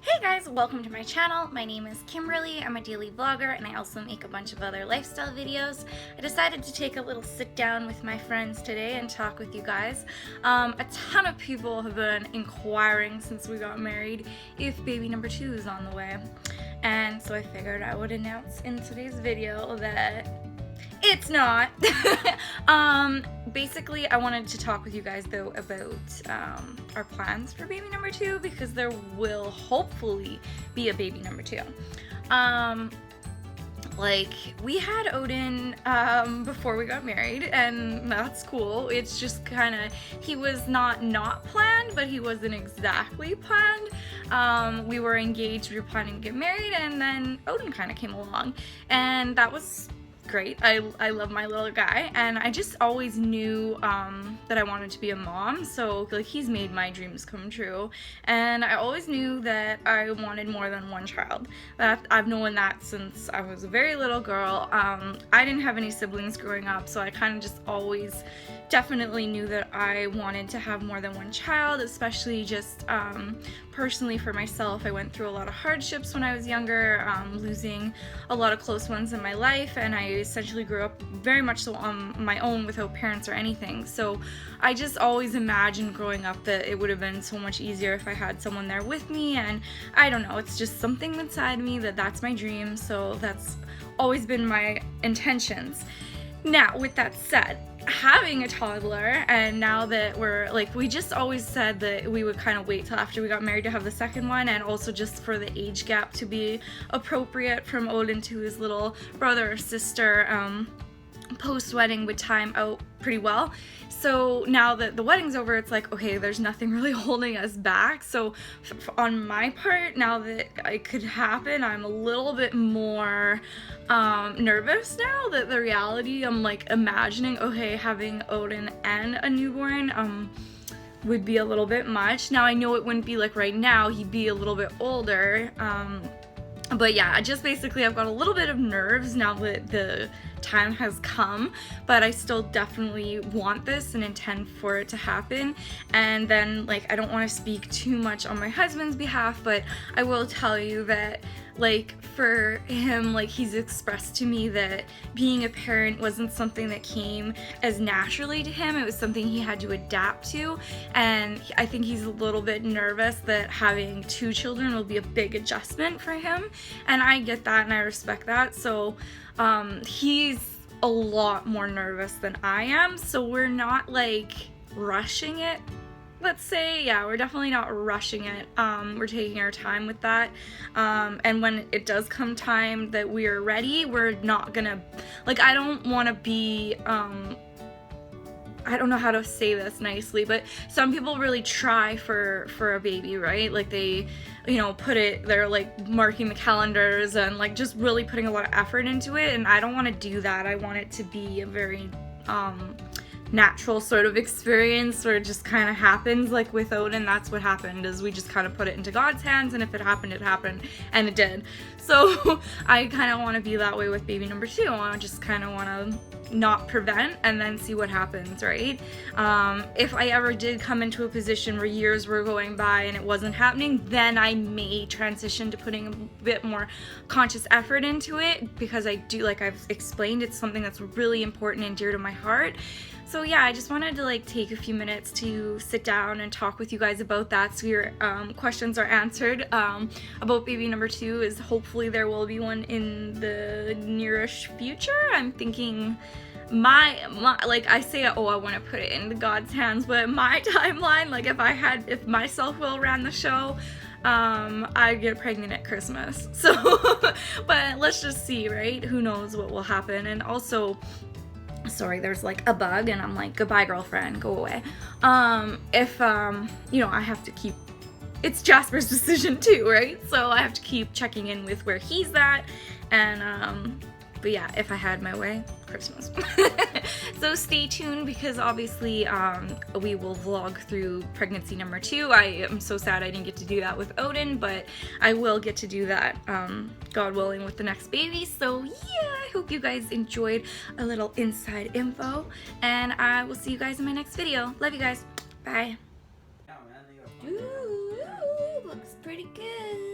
Hey guys, welcome to my channel. My name is Kimberly. I'm a daily vlogger and I also make a bunch of other lifestyle videos. I decided to take a little sit down with my friends today and talk with you guys. A ton of people have been inquiring since we got married if baby number 2 is on the way. And so I figured I would announce in today's video that it's not. Basically, I wanted to talk with you guys though about our plans for baby number 2 because there will hopefully be a baby number 2. Like, we had Odin before we got married, and that's cool. It's just kind of, he was not planned, but he wasn't exactly planned. We were engaged, we were planning to get married, and then Odin kind of came along, and that was great. I love my little guy, and I just always knew that I wanted to be a mom, so like he's made my dreams come true, and I always knew that I wanted more than one child. That I've known that since I was a very little girl. I didn't have any siblings growing up, so I kind of just always definitely knew that I wanted to have more than one child, especially just personally for myself. I went through a lot of hardships when I was younger, losing a lot of close ones in my life, and I essentially grew up very much so on my own without parents or anything. So I just always imagined growing up that it would have been so much easier if I had someone there with me, and I don't know, it's just something inside me that's my dream, so that's always been my intentions. Now, with that said, having a toddler, and now that we're like, we just always said that we would kind of wait till after we got married to have the second one, and also just for the age gap to be appropriate from Odin to his little brother or sister. Post-wedding would time out pretty well. So now that the wedding's over, it's like, okay, there's nothing really holding us back. So on my part, now that it could happen, I'm a little bit more nervous now that the reality, I'm like imagining, okay, having Odin and a newborn would be a little bit much. Now I know it wouldn't be like right now, he'd be a little bit older. But yeah, just basically I've got a little bit of nerves now that the time has come, but I still definitely want this and intend for it to happen. And then, like, I don't want to speak too much on my husband's behalf, but I will tell you that, like, for him, like, he's expressed to me that being a parent wasn't something that came as naturally to him. It was something he had to adapt to, and I think he's a little bit nervous that having 2 children will be a big adjustment for him, and I get that and I respect that. So he's a lot more nervous than I am, so we're not like rushing it, let's say. Yeah, we're definitely not rushing it. We're taking our time with that, and when it does come time that we are ready, we're not gonna, like, I don't want to be I don't know how to say this nicely, but some people really try for a baby, right? Like they, you know, they're like marking the calendars and like just really putting a lot of effort into it, and I don't want to do that. I want it to be a very natural sort of experience where it just kind of happens. Like with Odin, that's what happened, is we just kind of put it into God's hands, and if it happened, it happened, and it did. So I kind of want to be that way with baby number 2. I just kind of want to not prevent and then see what happens, right? If I ever did come into a position where years were going by and it wasn't happening, then I may transition to putting a bit more conscious effort into it, because I do, like I've explained, it's something that's really important and dear to my heart. So yeah, I just wanted to like take a few minutes to sit down and talk with you guys about that, so your questions are answered about baby number 2. Is hopefully there will be one in the nearish future. I'm thinking my like, I say, oh, I want to put it into God's hands, but my timeline, like if my self-will ran the show, I'd get pregnant at Christmas. So but let's just see, right? Who knows what will happen. And also, sorry, there's like a bug, and I'm like, goodbye girlfriend, go away. If you know, I have to keep, it's Jasper's decision too, right? So I have to keep checking in with where he's at, and but yeah, if I had my way, Christmas. So stay tuned, because obviously we will vlog through pregnancy number 2. I am so sad I didn't get to do that with Odin, but I will get to do that, God willing, with the next baby. So yeah, I hope you guys enjoyed a little inside info, and I will see you guys in my next video. Love you guys. Bye. Ooh, looks pretty good.